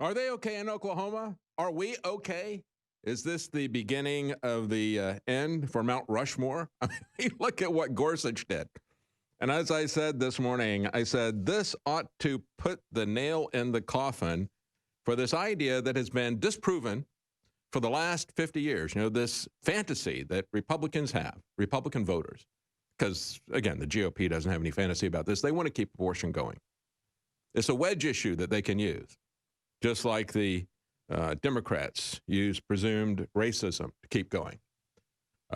Are they okay in Oklahoma? Are we okay? Is this the beginning of the end for Mount Rushmore? I mean, look at what Gorsuch did. And as I said this morning, I said this ought to put the nail in the coffin for this idea that has been disproven for the last 50 years. You know, this fantasy that Republicans have, Republican voters, because, again, the GOP doesn't have any fantasy about this. They want to keep abortion going. It's a wedge issue that they can use, just like the Democrats use presumed racism to keep going.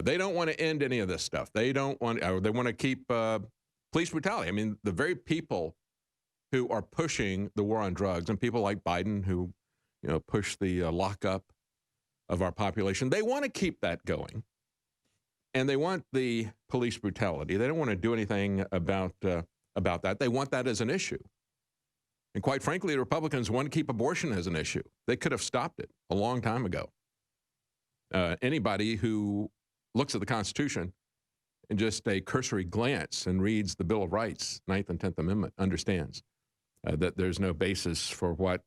They don't want to end any of this stuff. They don't want. They want to keep police brutality. I mean, the very people who are pushing the war on drugs, and people like Biden who, you know, push the lockup of our population, they want to keep that going, and they want the police brutality. They don't want to do anything about that. They want that as an issue. And quite frankly, the Republicans want to keep abortion as an issue. They could have stopped it a long time ago. Anybody who looks at the Constitution in just a cursory glance and reads the Bill of Rights, 9th and 10th Amendment, understands that there's no basis for what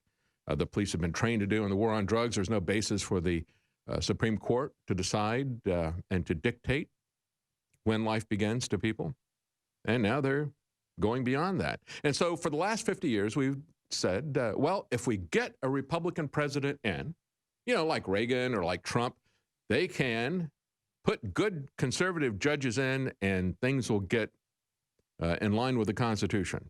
the police have been trained to do in the war on drugs. There's no basis for the Supreme Court to decide and to dictate when life begins to people. And now they're going beyond that. And so for the last 50 years, we've said, well, if we get a Republican president in, you know, like Reagan or like Trump, they can put good conservative judges in and things will get in line with the Constitution.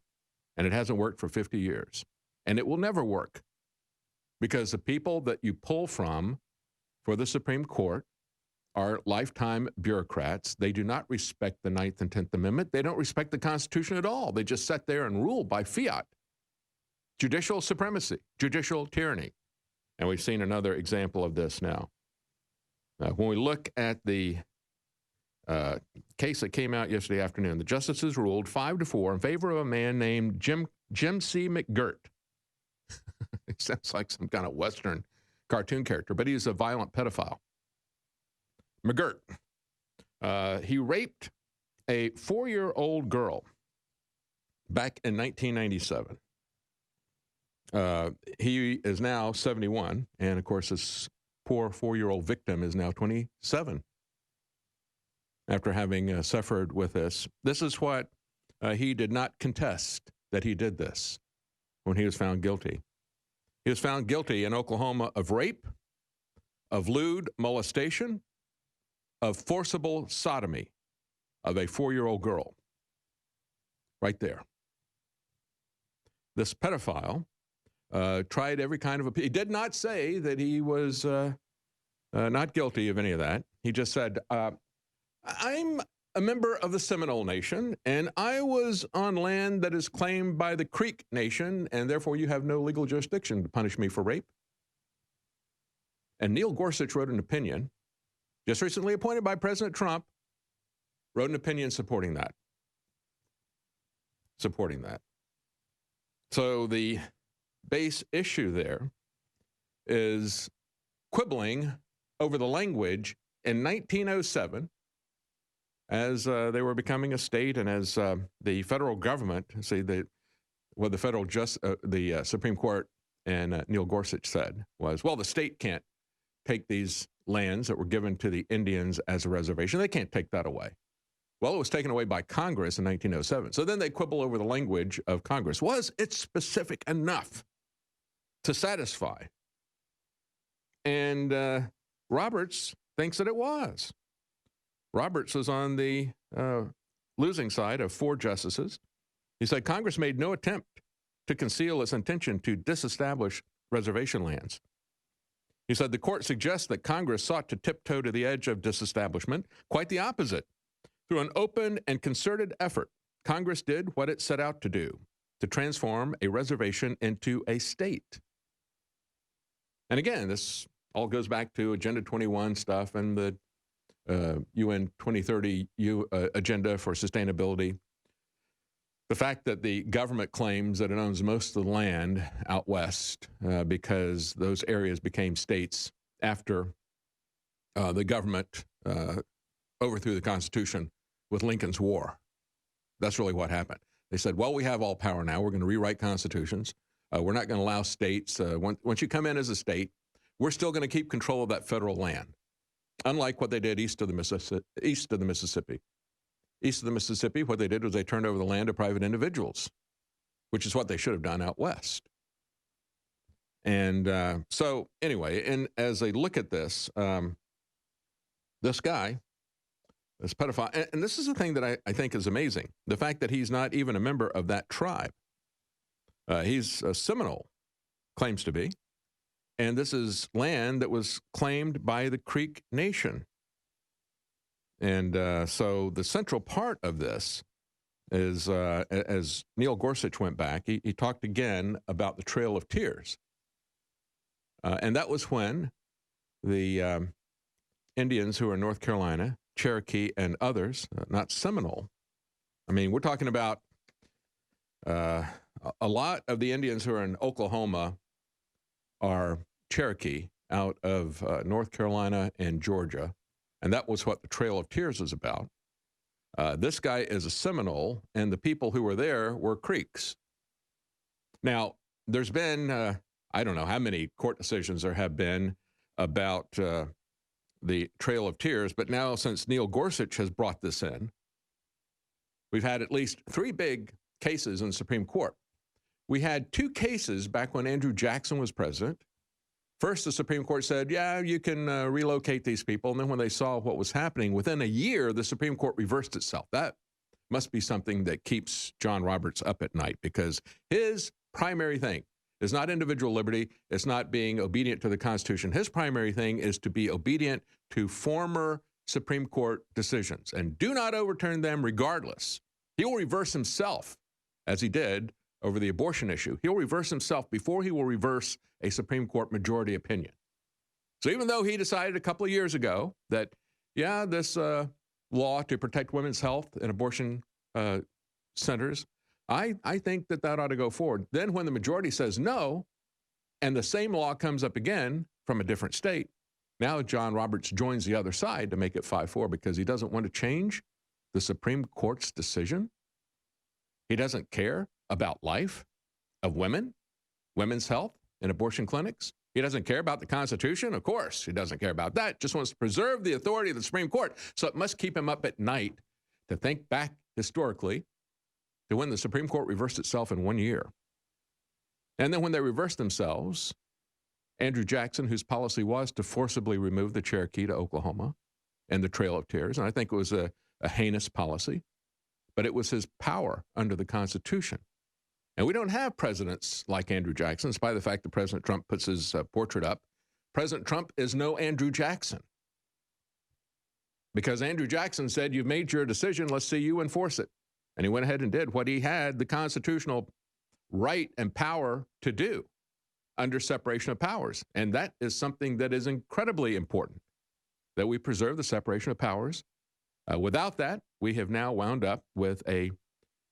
And it hasn't worked for 50 years. And it will never work because the people that you pull from for the Supreme Court are lifetime bureaucrats. They do not respect the 9th and 10th Amendment. They don't respect the Constitution at all. They just sit there and rule by fiat. Judicial supremacy, judicial tyranny. And we've seen another example of this now. When we look at the case that came out yesterday afternoon, the justices ruled 5-4 in favor of a man named Jim C. McGirt. He sounds like some kind of Western cartoon character, but he's a violent pedophile. McGirt, he raped a 4-year-old girl back in 1997. He is now 71, and of course, this poor 4-year-old victim is now 27 after having suffered with this. This is what he did not contest, that he did this when he was found guilty. He was found guilty in Oklahoma of rape, of lewd molestation, of forcible sodomy of a 4-year-old girl. Right there. This pedophile tried every kind of he did not say that he was not guilty of any of that. He just said, I'm a member of the Seminole Nation, and I was on land that is claimed by the Creek Nation, and therefore you have no legal jurisdiction to punish me for rape. And Neil Gorsuch wrote an opinion, just recently appointed by President Trump, wrote an opinion supporting that. Supporting that. So the base issue there is quibbling over the language in 1907 as they were becoming a state and as the federal government, what the Supreme Court and Neil Gorsuch said was, well, the state can't take these lands that were given to the Indians as a reservation. They can't take that away. Well, it was taken away by Congress in 1907. So then they quibble over the language of Congress. Was it specific enough to satisfy? And Roberts thinks that it was. Roberts was on the losing side of 4 justices. He said Congress made no attempt to conceal its intention to disestablish reservation lands. He said the court suggests that Congress sought to tiptoe to the edge of disestablishment. Quite the opposite. Through an open and concerted effort, Congress did what it set out to do, to transform a reservation into a state. And again, this all goes back to Agenda 21 stuff and the UN 2030 agenda for sustainability. The fact that the government claims that it owns most of the land out west because those areas became states after the government overthrew the Constitution with Lincoln's War. That's really what happened. They said, well, we have all power now. We're going to rewrite constitutions. We're not going to allow states. Once you come in as a state, we're still going to keep control of that federal land, unlike what they did east of the Mississippi. East of the Mississippi, what they did was they turned over the land to private individuals, which is what they should have done out west. And so anyway, and as they look at this, this guy, this pedophile, and this is the thing that I think is amazing, the fact that he's not even a member of that tribe. He's a Seminole, claims to be, and this is land that was claimed by the Creek Nation. And so the central part of this is, as Neil Gorsuch went back, he talked again about the Trail of Tears. And that was when the Indians who are in North Carolina, Cherokee, and others, not Seminole. I mean, we're talking about a lot of the Indians who are in Oklahoma are Cherokee out of North Carolina and Georgia. And that was what the Trail of Tears was about. This guy is a Seminole, and the people who were there were Creeks. Now, there's been, I don't know how many court decisions there have been about the Trail of Tears, but now since Neil Gorsuch has brought this in, we've had at least 3 big cases in the Supreme Court. We had 2 cases back when Andrew Jackson was president. First, the Supreme Court said, yeah, you can relocate these people. And then when they saw what was happening, within a year, the Supreme Court reversed itself. That must be something that keeps John Roberts up at night, because his primary thing is not individual liberty. It's not being obedient to the Constitution. His primary thing is to be obedient to former Supreme Court decisions and do not overturn them regardless. He will reverse himself, as he did over the abortion issue. He'll reverse himself before he will reverse a Supreme Court majority opinion. So even though he decided a couple of years ago that, yeah, this law to protect women's health in abortion centers, I think that ought to go forward. Then when the majority says no, and the same law comes up again from a different state, now John Roberts joins the other side to make it 5-4 because he doesn't want to change the Supreme Court's decision. He doesn't care about life of women, women's health in abortion clinics. He doesn't care about the Constitution. Of course, he doesn't care about that. Just wants to preserve the authority of the Supreme Court. So it must keep him up at night to think back historically to when the Supreme Court reversed itself in 1 year. And then when they reversed themselves, Andrew Jackson, whose policy was to forcibly remove the Cherokee to Oklahoma and the Trail of Tears, and I think it was a heinous policy, but it was his power under the Constitution. And we don't have presidents like Andrew Jackson, in spite of the fact that President Trump puts his portrait up. President Trump is no Andrew Jackson. Because Andrew Jackson said, you've made your decision, let's see you enforce it. And he went ahead and did what he had the constitutional right and power to do under separation of powers. And that is something that is incredibly important, that we preserve the separation of powers. Without that, we have now wound up with a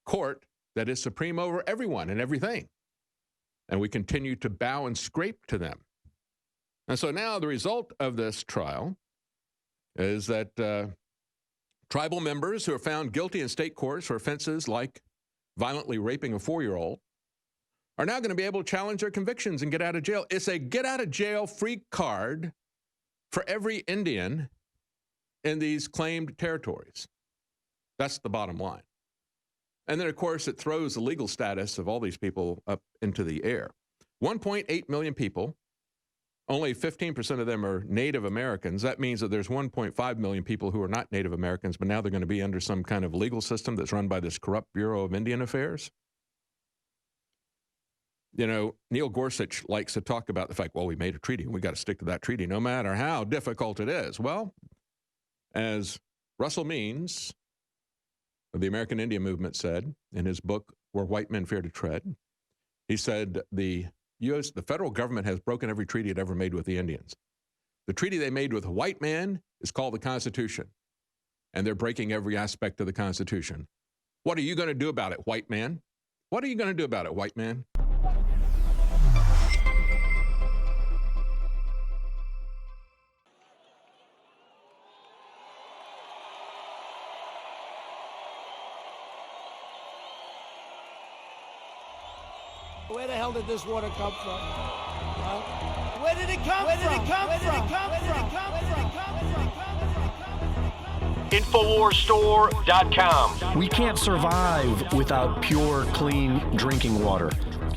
court that is supreme over everyone and everything. And we continue to bow and scrape to them. And so now the result of this trial is that tribal members who are found guilty in state courts for offenses like violently raping a 4-year-old are now going to be able to challenge their convictions and get out of jail. It's a get out of jail free card for every Indian in these claimed territories. That's the bottom line. And then, of course, it throws the legal status of all these people up into the air. 1.8 million people, only 15% of them are Native Americans. That means that there's 1.5 million people who are not Native Americans, but now they're going to be under some kind of legal system that's run by this corrupt Bureau of Indian Affairs. You know, Neil Gorsuch likes to talk about the fact, well, we made a treaty and we got to stick to that treaty no matter how difficult it is. Well, as Russell Means of the American Indian Movement said in his book, Where White Men Fear to Tread, he said the federal government has broken every treaty it ever made with the Indians. The treaty they made with a white man is called the Constitution, and they're breaking every aspect of the Constitution. What are you going to do about it, white man? What are you going to do about it, white man? Where the hell did this water come from? Where did it come from? Where did it come from? InfoWarsStore.com. We can't survive without pure, clean drinking water.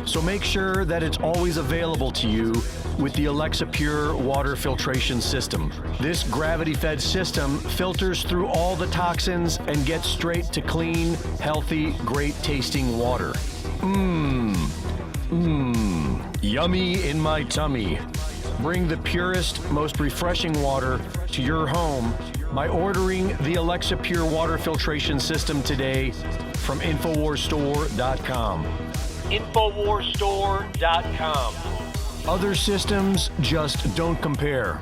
So make sure that it's always available to you with the Alexa Pure water filtration system. This gravity-fed system filters through all the toxins and gets straight to clean, healthy, great-tasting water. Yummy in my tummy. Bring the purest, most refreshing water to your home by ordering the Alexa Pure water filtration system today from InfoWarsStore.com. InfoWarsStore.com. Other systems just don't compare.